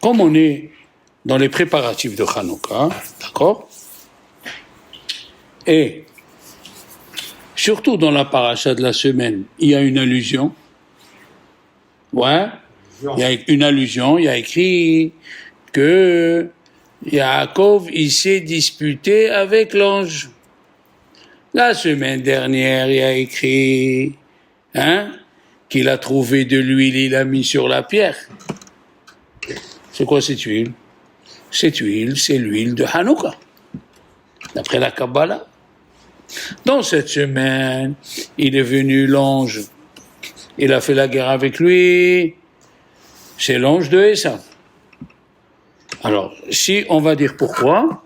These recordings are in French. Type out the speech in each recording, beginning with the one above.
comme on est dans les préparatifs de Hanouka, d'accord? Et surtout dans la paracha de la semaine, il y a une allusion. Ouais, il y a une allusion, il y a écrit que Yaakov, il s'est disputé avec l'ange. La semaine dernière, il y a écrit qu'il a trouvé de l'huile, il a mis sur la pierre. C'est quoi cette huile? Cette huile, c'est l'huile de Hanouka, d'après la Kabbalah. Dans cette semaine, il est venu l'ange, il a fait la guerre avec lui, c'est l'ange de Esav. Alors, si on va dire pourquoi,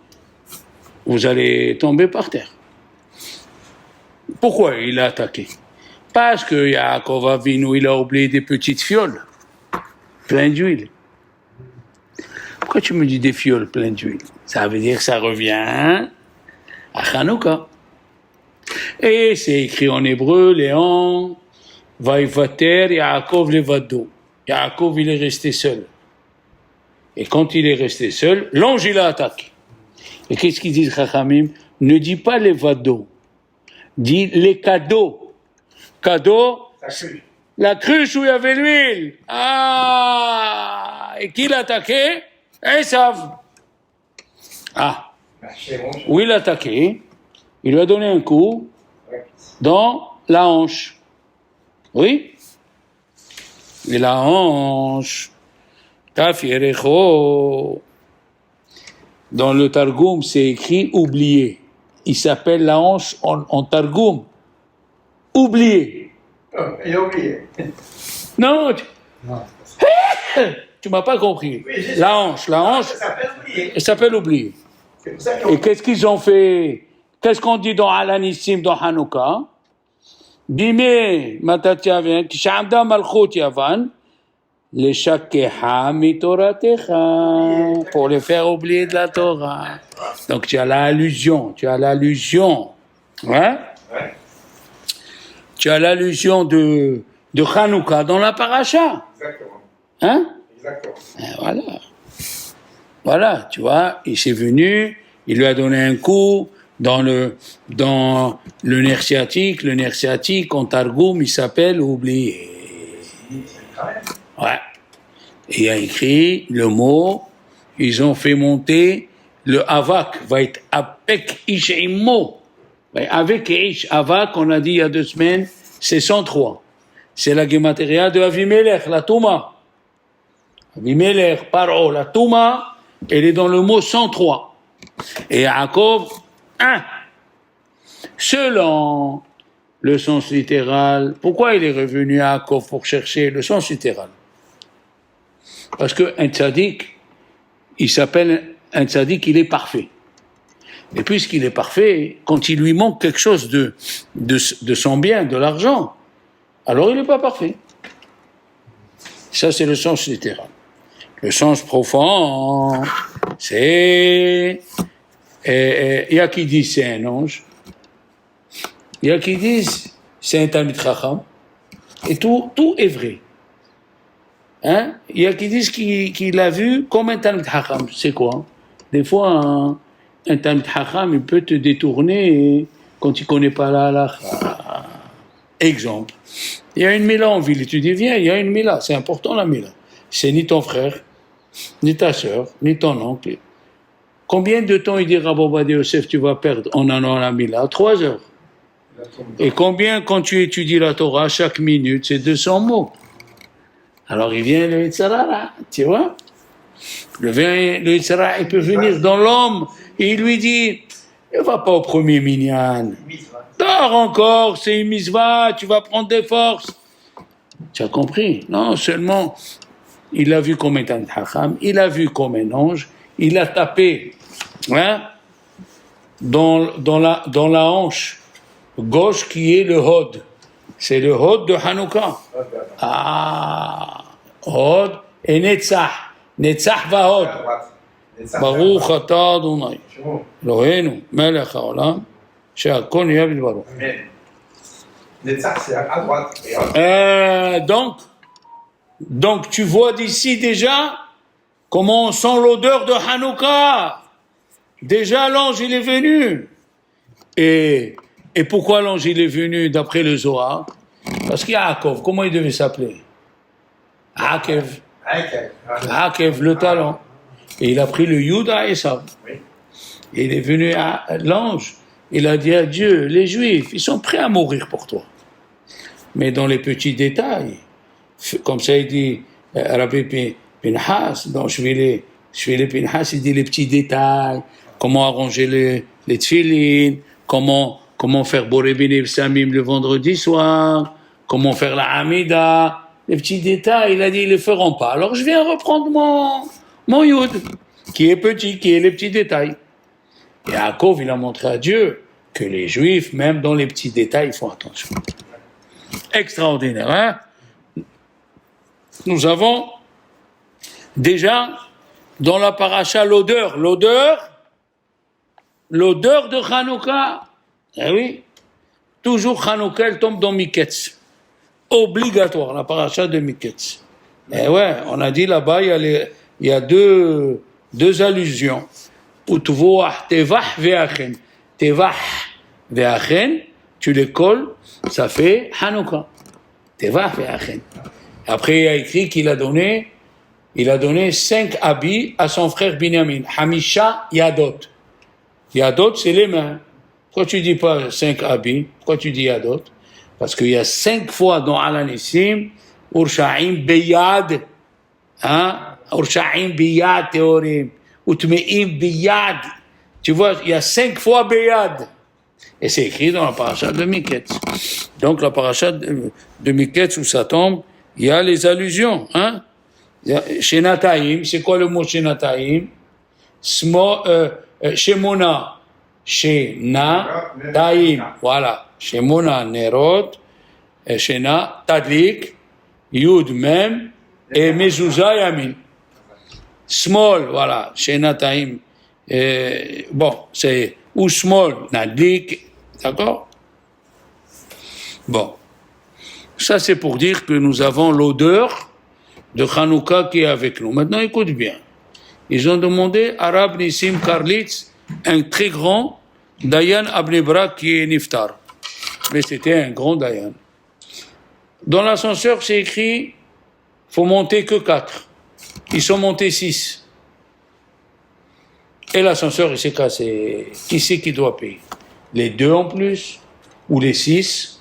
vous allez tomber par terre. Pourquoi il a attaqué? Parce que Yaakov Avinu, il a oublié des petites fioles pleines d'huile. Pourquoi tu me dis des fioles pleines d'huile? Ça veut dire que ça revient à Hanouka. Et c'est écrit en hébreu, Léon, Vaïvater, Yaakov Levado. Yaakov, il est resté seul. Et quand il est resté seul, l'ange, il a attaqué. Et qu'est-ce qu'ils disent, Chachamim? Ne dis pas Levado. Dis les cadeaux. Cadeau, la cruche où il y avait l'huile. Ah! Et qui l'a attaqué? Esav. Ah. Où il l'a attaqué? Il lui a donné un coup dans la hanche. Oui? Et la hanche. Kaf Yerecho. Dans le Targum, c'est écrit oublié. Il s'appelle la hanche en Targum. Oublié. Il a oublié. Non, tu m'as pas compris. Oui, la hanche, elle s'appelle oublié. Et qu'est-ce qu'ils ont fait? Qu'est-ce qu'on dit dans Alanissim, dans Hanouka? Bimé, Matatiavien, Kishamda Malchut Yavan, les Shakeha Mitoratecha, pour les faire oublier de la Torah. Donc tu as l'allusion. Hein? Ouais. Tu as l'allusion de Hanouka dans la paracha. Exactement. Hein? Exactement. Et voilà, tu vois, il s'est venu, il lui a donné un coup dans le nerf sciatique. Le nerf sciatique, en Targum, il s'appelle oublié. Ouais. Et il y a écrit le mot, ils ont fait monter le avak, va être apek ish immo. Avec ish, avak, on a dit il y a 2 semaines, c'est 103. C'est la gematria de Avimelech, la Touma. Avimelech, Paro, la Touma, elle est dans le mot 103. Et Yaakov, 1. Selon le sens littéral, pourquoi il est revenu à Yaakov pour chercher le sens littéral? Parce qu'un tzaddik, il s'appelle un tzaddik, il est parfait. Et puisqu'il est parfait, quand il lui manque quelque chose de son bien, de l'argent, alors il n'est pas parfait. Ça, c'est le sens littéral. Le sens profond, c'est... Il y a qui disent c'est un ange, il y a qui disent c'est un Talmid Chacham, et tout est vrai. Hein? Il y a qui disent qu'il l'a vu comme un Talmid Chacham. C'est quoi? Des fois, un Talmid Chacham, il peut te détourner quand il ne connaît pas la halakha. Exemple. Il y a une Mila en ville, tu dis viens, il y a une Mila, c'est important la Mila. C'est ni ton frère, ni ta sœur, ni ton oncle. Combien de temps il dit Rabbi Ovadia Yosef tu vas perdre en allant à la Mila? 3 heures. Et combien quand tu étudies la Torah, chaque minute, c'est 200 mots. Alors il vient le Yitzhara, tu vois? Le Yitzhara, il peut venir dans l'homme et il lui dit ne va pas au premier minyan. Dors encore, c'est une mitzvah, tu vas prendre des forces. Tu as compris? Non seulement il l'a vu comme un Hacham, il l'a vu comme un ange, il a tapé dans la hanche gauche qui est le Hod. C'est le Hod de Hanouka. Hod et Netzach. Netzach va Hod. Baruch ata Adonai. Eloheinu, melech haolam, she'akol nהיה bidbaro. Netzach, c'est à droite. Donc, tu vois d'ici déjà comment on sent l'odeur de Hanouka. Déjà, l'ange, il est venu. Et pourquoi l'ange, il est venu d'après le Zohar? Parce qu'il y a Yaakov. Comment il devait s'appeler? Akev. Akev, le talent. Et il a pris le Yud à Esav. Et il est venu à l'ange. Il a dit à Dieu, les Juifs, ils sont prêts à mourir pour toi. Mais dans les petits détails, comme ça il dit Rabbi Pinhas, dans Shvili Pinhas, il dit les petits détails, comment arranger les tfilines, comment faire Boré Bene Samim le vendredi soir, comment faire la Hamida, les petits détails, il a dit, ils ne le feront pas. Alors je viens reprendre mon Yud, qui est petit, qui est les petits détails. Et Yaakov, il a montré à Dieu que les Juifs, même dans les petits détails, ils font attention. Extraordinaire, hein? Nous avons déjà dans la paracha l'odeur de Hanouka. Eh oui, toujours Hanouka, elle tombe dans Miketz. Obligatoire, la paracha de Miketz. Eh ouais, on a dit là-bas, il y a deux allusions. Utvoah tevah ve'achen. Tevah ve'achen, tu les colles, ça fait Hanouka. Tevah ve'achen. Après, il a écrit qu'il a donné 5 habits à son frère Binyamin. Hamisha Yadot. Yadot, c'est les mains. Pourquoi tu dis pas 5 habits? Pourquoi tu dis Yadot? Parce qu'il y a 5 fois dans Alanissim, Ursha'im Beyad, hein? Ursha'im Beyad Théorim, Utme'im Beyad. Tu vois, il y a 5 fois Beyad. Et c'est écrit dans la paracha de Miketz. Donc la paracha de Miketz où ça tombe, il y a les allusions, hein? Shenataim, c'est quoi le mot Shenataim? Shemona, Taim, voilà. Shemona, Nerot, Shena, Tadlik, Yud, Mem, et Mezouza, Yamin. Small, voilà. Shenataim, bon, c'est ou small, Nadlik, d'accord? Bon. Ça, c'est pour dire que nous avons l'odeur de Hanouka qui est avec nous. Maintenant, écoute bien. Ils ont demandé à Rab Nissim Karlitz, un très grand Dayan Abnebra qui est Niftar. Mais c'était un grand Dayan. Dans l'ascenseur, c'est écrit, faut monter que 4. Ils sont montés 6. Et l'ascenseur, il s'est cassé. Qui c'est qui doit payer? Les 2 en plus? Ou les 6?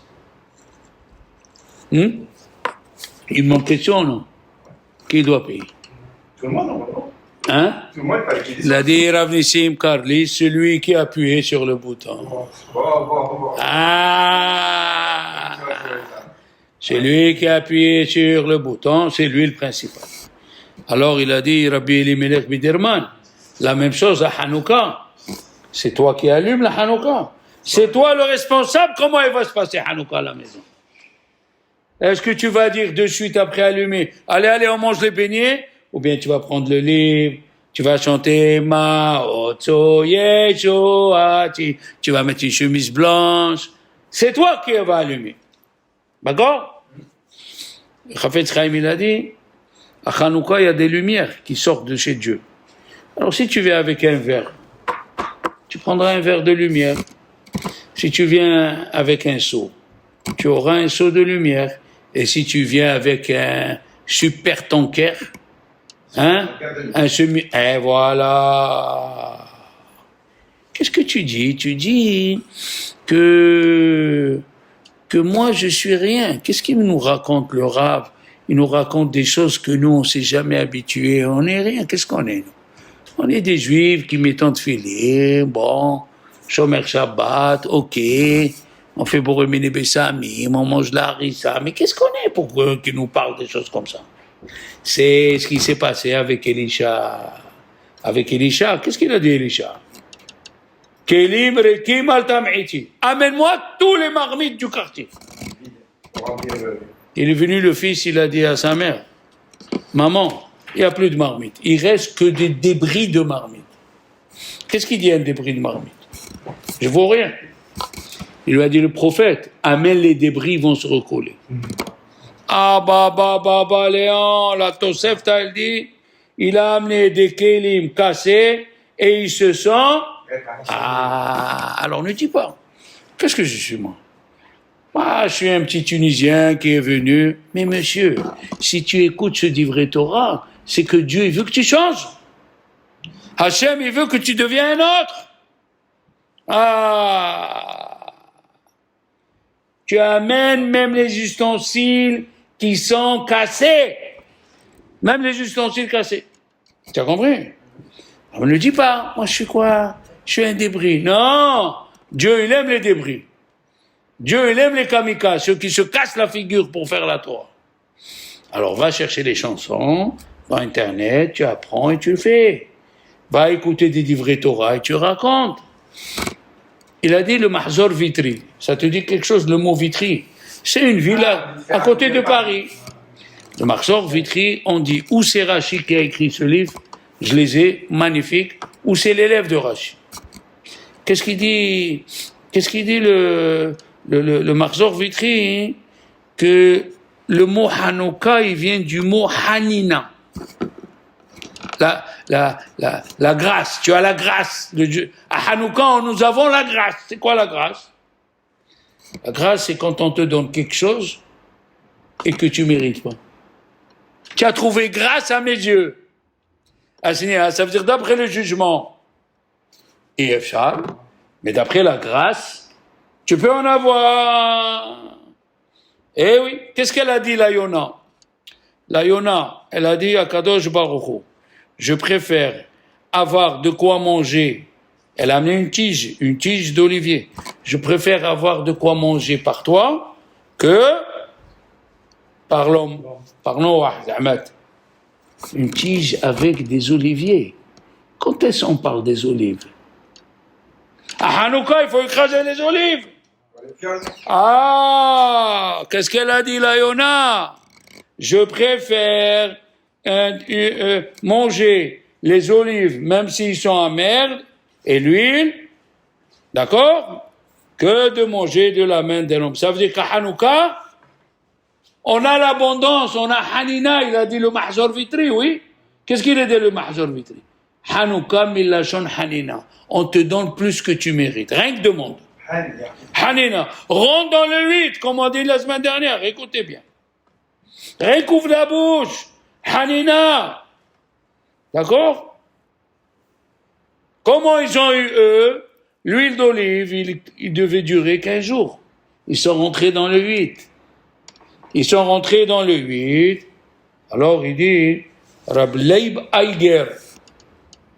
Il manque question, non? Qui doit payer? Tout le monde, non? Hein? Tout le monde paye. L'a dit Rav Nissim Karli, celui qui a appuyé sur le bouton. Bon. Ah! Celui qui a appuyé sur le bouton, c'est lui le principal. Alors il a dit Rabbi Elimelech Biderman, la même chose à Hanouka. C'est toi qui allumes la Hanouka. C'est toi le responsable. Comment il va se passer Hanouka à la maison? Est-ce que tu vas dire de suite après allumer, allez, on mange les beignets? Ou bien tu vas prendre le livre, tu vas chanter Ma Otso Yeshoati, tu vas mettre une chemise blanche. C'est toi qui vas allumer. D'accord? Chafetz Chaim, il a dit, à Hanouka, il y a des lumières qui sortent de chez Dieu. Alors si tu viens avec un verre, tu prendras un verre de lumière. Si tu viens avec un seau, tu auras un seau de lumière. Et si tu viens avec un super tanker, hein, et voilà. Qu'est-ce que tu dis? Tu dis que moi je suis rien. Qu'est-ce qu'il nous raconte le Rav? Il nous raconte des choses que nous on s'est jamais habitués. On n'est rien. Qu'est-ce qu'on est nous? On est des Juifs qui mettent de filet, bon, Shomer Shabbat, ok. On fait Boré Bene Samim, on mange la harissa. Mais qu'est-ce qu'on est pour qu'ils nous parlent des choses comme ça? C'est ce qui s'est passé avec Elisha. Avec Elisha, qu'est-ce qu'il a dit Elisha? Kelim rekim al tam'iti. Amène-moi tous les marmites du quartier. Il est venu le fils, il a dit à sa mère, maman, il n'y a plus de marmites. Il reste que des débris de marmites. Qu'est-ce qu'il dit un débris de marmite? Je ne vois rien. Il lui a dit le prophète, amène les débris, ils vont se recoller. Ah, Léon, la Tosefta, elle dit, il a amené des kélim cassés et il se sent... Ah, alors ne dis pas. Qu'est-ce que je suis moi? Moi, je suis un petit Tunisien qui est venu. Mais monsieur, si tu écoutes ce divrei Torah, c'est que Dieu il veut que tu changes. Hachem, il veut que tu deviennes un autre. Ah, tu amènes même les ustensiles qui sont cassés. Même les ustensiles cassés. Tu as compris? On ne le dit pas. Moi, je suis quoi? Je suis un débris. Non! Dieu, il aime les débris. Dieu, il aime les kamikazes, ceux qui se cassent la figure pour faire la Torah. Alors, va chercher les chansons, dans Internet, tu apprends et tu le fais. Va écouter des divrei Torah et tu racontes. Il a dit le Mahzor Vitry. Ça te dit quelque chose, le mot Vitry? C'est une ville à côté de Paris. Le Mahzor Vitry, on dit, ou c'est Rashi qui a écrit ce livre, je les ai, magnifiques, ou c'est l'élève de Rashi. Qu'est-ce qu'il dit le Mahzor Vitry? Hein? Que le mot Hanouka, il vient du mot Hanina. La grâce, tu as la grâce de Dieu. À Hanouka, nous avons la grâce. C'est quoi la grâce? La grâce, c'est quand on te donne quelque chose et que tu ne mérites pas. Tu as trouvé grâce à mes yeux. Ça veut dire d'après le jugement. Et Efshar, mais d'après la grâce, tu peux en avoir. Eh oui, qu'est-ce qu'elle a dit, la Yona? La Yona, elle a dit à Kadosh Baruch Hu, je préfère avoir de quoi manger. Elle a amené une tige d'olivier. Je préfère avoir de quoi manger par toi que par l'homme, par Noah, Ahmed. Une tige avec des oliviers. Quand est-ce qu'on parle des olives? À Hanouka, il faut écraser les olives. Ah, qu'est-ce qu'elle a dit, la Yona? Je préfère manger les olives, même s'ils sont amers, et l'huile, d'accord, que de manger de la main d'un homme. Ça veut dire qu'à Hanouka, on a l'abondance, on a Hanina, il a dit le Mahzor Vitry, oui. Qu'est-ce qu'il a dit le Mahzor Vitry? Hanouka millachon Hanina. On te donne plus que tu mérites. Rien que demande. Hanina. Rentre dans le 8, comme on a dit la semaine dernière. Écoutez bien. Rien qu'ouvre la bouche. Hanina. D'accord? Comment ils ont eu, eux, l'huile d'olive, il devait durer 15 jours. Ils sont rentrés dans le 8. Ils sont rentrés dans le 8. Alors il dit, Rab Leib Aiger,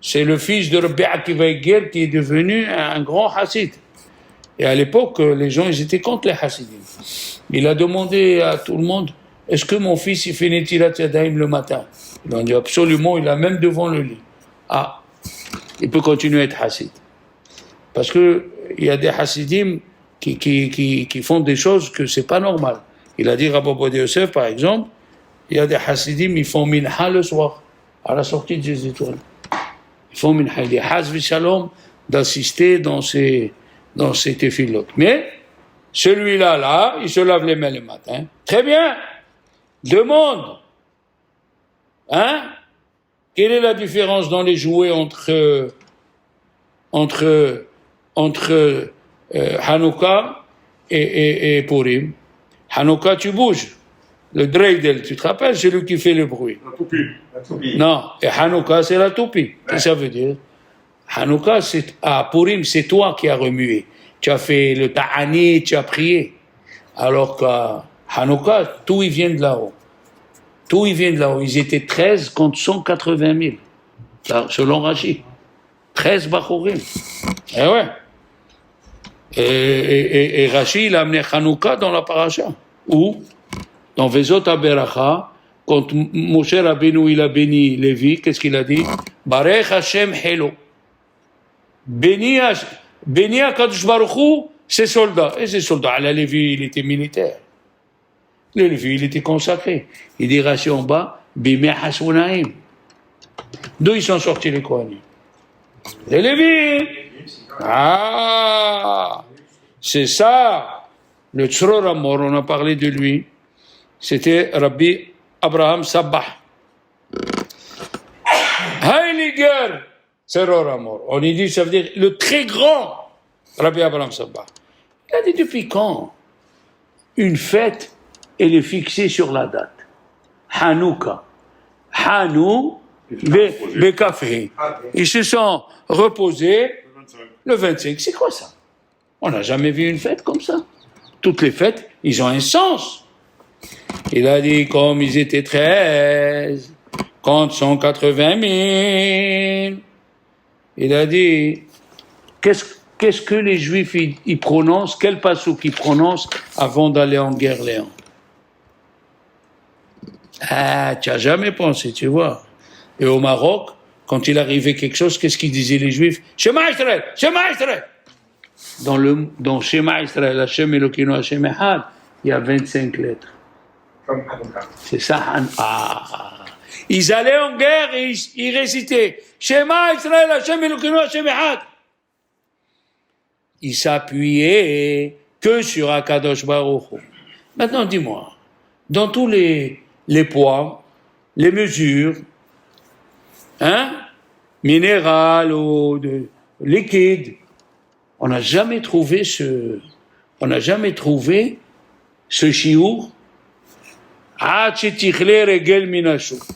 c'est le fils de Rabbi Akiva Aiger qui est devenu un grand hassid. Et à l'époque, les gens, ils étaient contre les hassidim. Il a demandé à tout le monde, est-ce que mon fils, il fait Netilat Yadayim le matin? Ils ont dit absolument, il a même devant le lit. Ah, il peut continuer à être hassid. Parce que il y a des hassidim qui font des choses que c'est pas normal. Il a dit Rabbi Ovadia Yosef, par exemple, il y a des hassidim, ils font minha le soir, à la sortie des étoiles. Ils font minha, des hasvi shalom, d'assister dans ces tefilot. Mais, celui-là, il se lave les mains le matin. Très bien. Demande. Hein? Quelle est la différence dans les jouets entre Hanouka et Purim? Hanouka, tu bouges. Le dreidel, tu te rappelles, c'est lui qui fait le bruit. La toupie. Non, et Hanouka, c'est la toupie. Qu'est-ce que ça veut dire? Hanouka, à Purim, c'est toi qui as remué. Tu as fait le ta'ani, tu as prié. Alors qu'à Hanouka, tout, il vient de là-haut. Tout, il vient de là-haut. Ils étaient 13 contre 180 000. Selon Rashi. 13 Bachorim. Eh ouais. Et Rashi, il a amené Hanouka dans la paracha. Où? Dans Vezot HaBeracha, quand Moshe Rabbeinu, il a béni Lévi, qu'est-ce qu'il a dit? Barech Hashem Helo. Béni HaKadosh Baruch Hu, ses soldats. Et ses soldats, la Lévi, il était militaire. Le Lévi, il était consacré. Il dit Rashi en bas, Bimeh Hashmonaim. D'où ils sont sortis les Kohanim? Les Lévi. Ah, c'est ça. Le Tzror Amor, on a parlé de lui. C'était Rabbi Abraham Sabbah. Seror Amor. On y dit, ça veut dire le très grand Rabbi Abraham Sabah. Il a dit depuis quand une fête, elle est fixée sur la date. Hanouka. Hanou, Bekafé. Ils se sont reposés le 25. C'est quoi ça? On n'a jamais vu une fête comme ça. Toutes les fêtes, ils ont un sens. Il a dit, comme ils étaient 13, contre 180 000, il a dit, qu'est-ce que les Juifs ils prononcent, quel passouk ils prononcent avant d'aller en guerre, Léon? Ah, tu n'as jamais pensé, tu vois. Et au Maroc, quand il arrivait quelque chose, qu'est-ce qu'ils disaient les Juifs? Shema Israël, Shema Israël. Dans Shema Israël, Hashem Elokeinu Hashem Echad, il y a 25 lettres. Comme Hanouka. C'est ça. Ils allaient en guerre et ils récitaient Shema Israël, Hashem Elokeinu Hashem Echad. Ils s'appuyaient que sur Akadosh Baruch Hu. Maintenant, dis-moi, dans tous les poids, les mesures, minérales ou liquides, on n'a jamais trouvé ce chiour.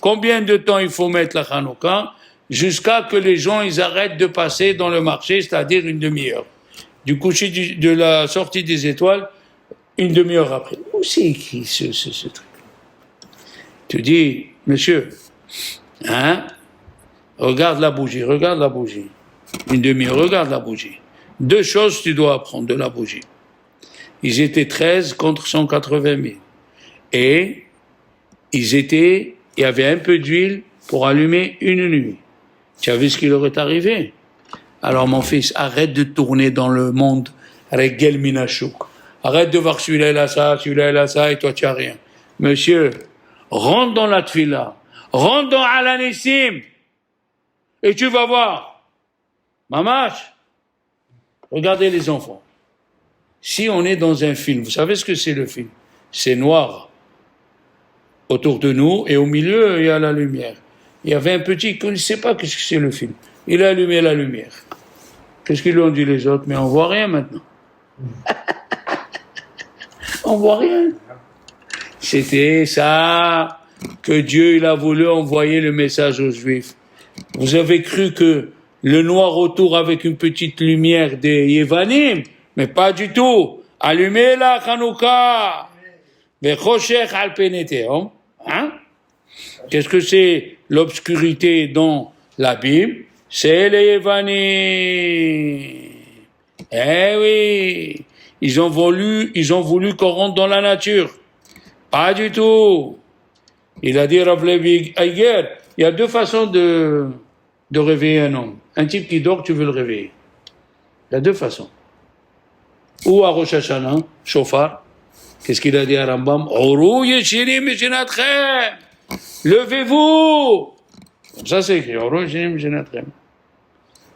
Combien de temps il faut mettre la Hanouka jusqu'à que les gens ils arrêtent de passer dans le marché, c'est-à-dire une demi-heure. Du coucher de la sortie des étoiles, une demi-heure après. Où c'est écrit ce truc? Tu dis, monsieur, regarde la bougie. Une demi-heure, regarde la bougie. 2 choses tu dois apprendre de la bougie. Ils étaient 13 contre 180 000. Et il y avait un peu d'huile pour allumer une nuit. Tu as vu ce qui leur est arrivé? Alors mon fils, arrête de tourner dans le monde Regel Minachouk. Arrête de voir celui-là il a ça, et toi tu as rien. Monsieur, rentre dans la tfila, rentre dans Alanissim, et tu vas voir. Mamash, regardez les enfants. Si on est dans un film, vous savez ce que c'est le film? C'est noir autour de nous, et au milieu, il y a la lumière. Il y avait un petit qui ne connaissait pas ce que c'est le film. Il a allumé la lumière. Qu'est-ce qu'ils lui ont dit les autres? Mais on voit rien maintenant. On voit rien. C'était ça que Dieu il a voulu envoyer le message aux Juifs. Vous avez cru que le noir autour avec une petite lumière des Yevanim, mais pas du tout. Allumez la Hanouka. Vechoshech al peneteum. Qu'est-ce que c'est l'obscurité dans la Bible? C'est les Yevanim. Eh oui. Ils ont voulu qu'on rentre dans la nature. Pas du tout. Il a dit Rav Levi Eiger, il y a 2 façons de réveiller un homme. Un type qui dort, tu veux le réveiller. Il y a 2 façons. Ou à Rosh Hashanah, Shofar. Qu'est-ce qu'il a dit à Rambam? Oru yeshirim mishinatchem. Levez-vous. Ça c'est écrit. Oru yeshirim mishinatchem.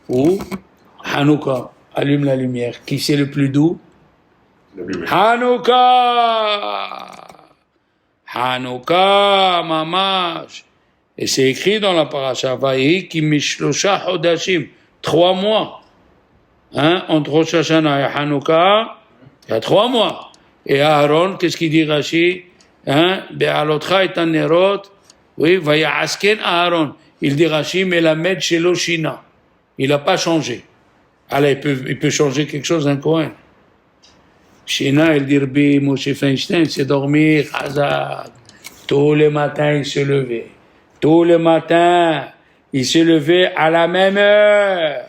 Ou Hanouka, allume la lumière. Qui c'est le plus doux? Hanouka, mamash. Et c'est écrit dans la paracha, Vayi ki mishlosha hodashim, 3 mois. Entre Rosh Hashanah et Hanouka, il y a 3 mois. Et Aaron, qu'est-ce qu'il dit Rashi? Be'alotra et anerot, oui, vayasken Aaron. Il dit Rashi, mais la med shelo shina. Il n'a pas changé. Alors il peut changer quelque chose d'un Cohen. Shina, il dit Rabbi Moshe Feinstein, c'est dormir Hazak. Tous les matins, il se levait. Tous les matins, il se levait à la même heure.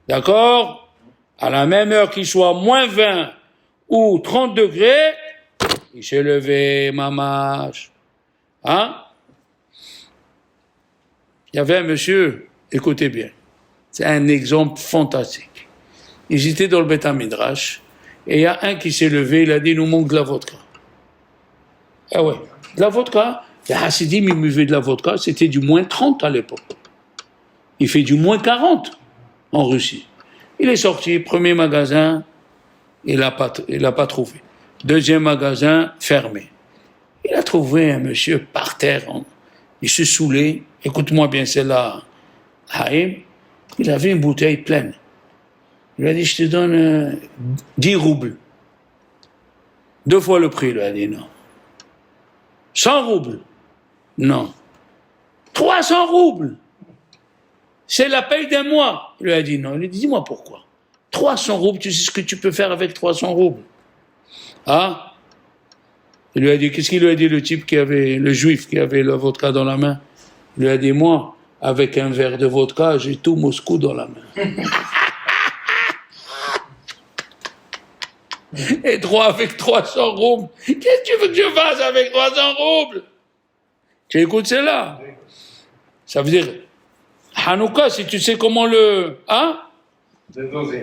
D'accord? À la même heure qu'il soit moins 20 ou 30 degrés, il se levait, mamache. Il y avait un monsieur, écoutez bien, c'est un exemple fantastique. Ils étaient dans le Beth Midrash, et il y a un qui s'est levé, il a dit, nous manque de la vodka. Ah ouais, de la vodka. Les Hasidim, ils buvaient de la vodka, c'était du moins 30 à l'époque. Il fait du moins 40 en Russie. Il est sorti, premier magasin, il l'a pas trouvé. Deuxième magasin, fermé. Il a trouvé un monsieur par terre, il se saoulait, écoute-moi bien celle-là, Haïm, Il avait une bouteille pleine. Il lui a dit, je te donne 10 roubles. 2 fois le prix, il lui a dit non. 100 roubles. Non. 300 roubles. C'est la paye d'un mois. Il lui a dit non. Il lui a dit, dis-moi pourquoi. 300 roubles, tu sais ce que tu peux faire avec 300 roubles? Ah? Il lui a dit, qu'est-ce qu'il lui a dit le type le juif qui avait le vodka dans la main? Il lui a dit, moi, avec un verre de vodka, j'ai tout Moscou dans la main. Et avec 300 roubles. Qu'est-ce que tu veux que je fasse avec 300 roubles? Tu écoutes cela? Ça veut dire, Hanouka, si tu sais comment hein?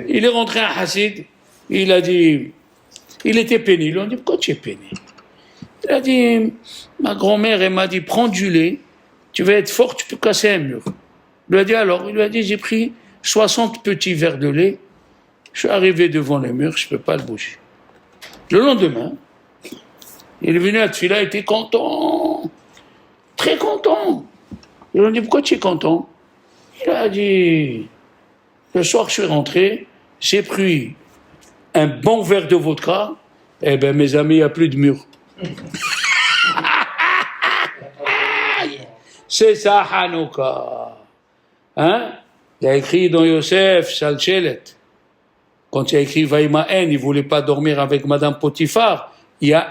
Il est rentré à Hassid, il a dit, il était pénible. Ils lui ont dit, pourquoi tu es pénible? Il a dit, ma grand-mère, elle m'a dit, prends du lait, tu vas être fort, tu peux casser un mur. Il lui a dit, alors? Il lui a dit, j'ai pris 60 petits verres de lait, je suis arrivé devant le mur, je ne peux pas le bouger. Le lendemain, il est venu à Tfila, il était content, très content. Ils lui ont dit, pourquoi tu es content? Il a dit, le soir, je suis rentré, j'ai pris un bon verre de vodka, eh bien, mes amis, il n'y a plus de mur. C'est ça, Hanouka. Hein? Il a écrit dans Yosef, Shalchelet. Quand il a écrit Vaïmaen, il ne voulait pas dormir avec Madame Potiphar. Il y a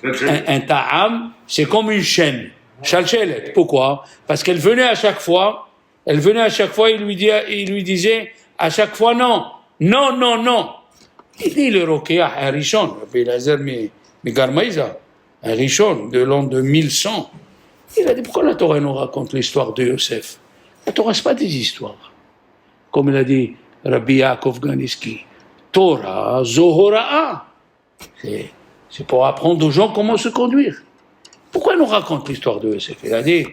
un ta'am, c'est comme une chaîne. Shalchelet. Pourquoi? Parce qu'elle venait à chaque fois, il lui disait à chaque fois non. Non, non, non. Il dit le Rokéa, un Rishon, un Rishon de l'an de 1100. Il a dit, pourquoi la Torah nous raconte l'histoire de Yosef? La Torah, ce n'est pas des histoires. Comme il a dit Rabbi Yaakov Ganiski, Torah, Zohora'a. C'est pour apprendre aux gens comment se conduire. Pourquoi il nous raconte l'histoire de Yosef? Il a dit,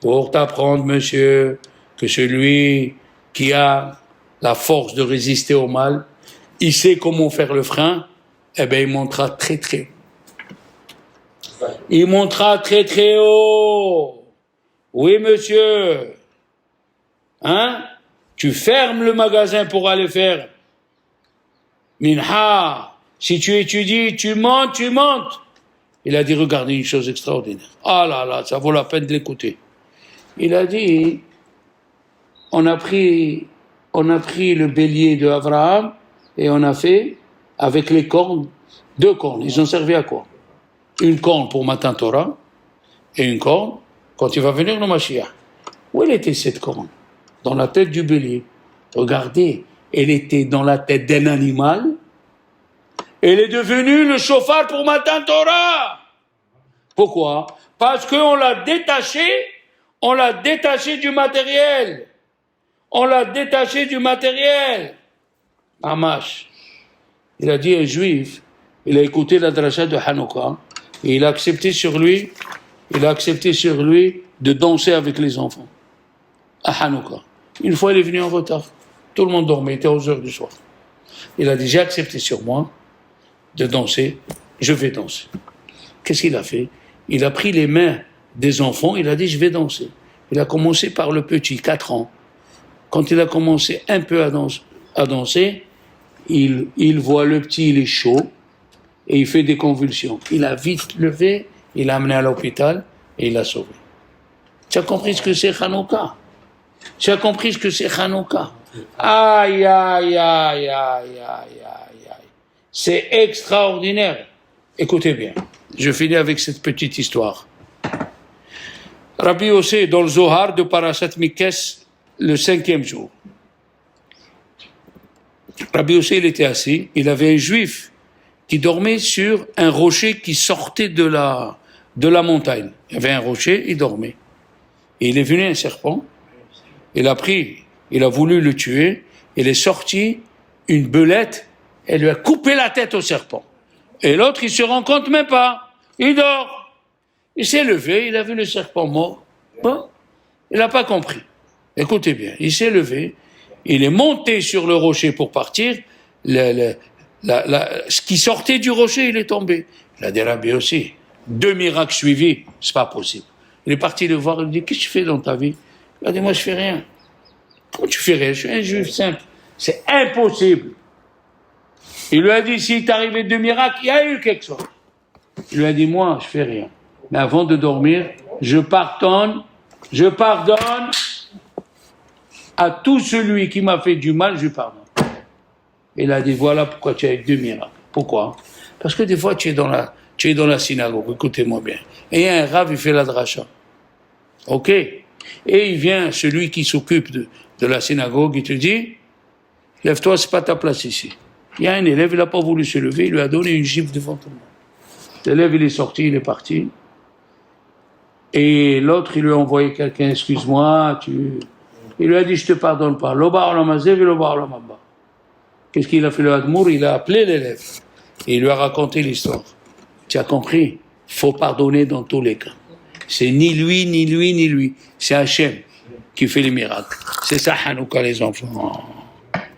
pour t'apprendre, monsieur, que celui qui a la force de résister au mal, il sait comment faire le frein, eh bien, il montera très très haut. Il montera très très haut. Oui, monsieur. Hein? Tu fermes le magasin pour aller faire Minha. Si tu étudies, tu montes. Il a dit, regardez une chose extraordinaire. Ah là là, ça vaut la peine de l'écouter. Il a dit, on a pris le bélier de Abraham et on a fait, avec les cornes, 2 cornes. Ils ont servi à quoi? Une corne pour Matan Torah et une corne quand il va venir le Mashiach. Où elle était cette corne? Dans la tête du bélier. Regardez, elle était dans la tête d'un animal. Elle est devenue le chauffard pour Matan Torah. Pourquoi? Parce qu'on l'a détaché du matériel. Amash. Il a dit un juif, il a écouté la dracha de Hanouka, et il a accepté sur lui de danser avec les enfants. À Hanouka. Une fois, il est venu en retard. Tout le monde dormait, il était aux heures du soir. Il a dit, j'ai accepté sur moi de danser, je vais danser. Qu'est-ce qu'il a fait? Il a pris les mains des enfants, il a dit, je vais danser. Il a commencé par le petit, 4 ans. Quand il a commencé un peu à danser, il voit le petit, il est chaud, et il fait des convulsions. Il a vite levé, il l'a amené à l'hôpital, et il l'a sauvé. Tu as compris ce que c'est Hanouka? Aïe, aïe, aïe, aïe, aïe, aïe, aïe. C'est extraordinaire. Écoutez bien, je finis avec cette petite histoire. Rabbi Yossé, dans le Zohar de Parashat Mikes, le 5e jour. Rabbi Yossé, il était assis, il avait un juif qui dormait sur un rocher qui sortait de la montagne. Il y avait un rocher, il dormait. Et il est venu un serpent, il a voulu le tuer, il est sorti une belette, elle lui a coupé la tête au serpent. Et l'autre, il se rend compte même pas, il dort. Il s'est levé, il a vu le serpent mort. Bon, il n'a pas compris. Écoutez bien, il s'est levé, il est monté sur le rocher pour partir, ce qui sortait du rocher, il est tombé. Il a dit, Rabbi aussi, 2 miracles suivis, c'est pas possible. Il est parti le voir, il lui dit, qu'est-ce que tu fais dans ta vie? Il a dit, moi je fais rien. Comment tu fais rien? Je suis un juif simple. C'est impossible. Il lui a dit, s'il t'est arrivé 2 miracles, il y a eu quelque chose. Il lui a dit, moi, je fais rien. Mais avant de dormir, je pardonne à tout celui qui m'a fait du mal, je pardonne. Il a dit, voilà pourquoi tu as eu 2 miracles. Pourquoi? Parce que des fois, tu es dans la synagogue, écoutez-moi bien. Et il y a un rav, il fait la dracha. Ok? Et il vient, celui qui s'occupe de la synagogue, il te dit, lève-toi, c'est pas ta place ici. Il y a un élève, il n'a pas voulu se lever, il lui a donné une gifle devant tout le monde. L'élève, il est sorti, il est parti. Et l'autre, il lui a envoyé quelqu'un, excuse-moi, il lui a dit, je te pardonne pas. Loba olamazé, loba olamaba. Qu'est-ce qu'il a fait le Hadmour? Il a appelé l'élève. Et il lui a raconté l'histoire. Tu as compris? Faut pardonner dans tous les cas. C'est ni lui, ni lui, ni lui. C'est Hachem qui fait les miracles. C'est ça, Hanouka, les enfants.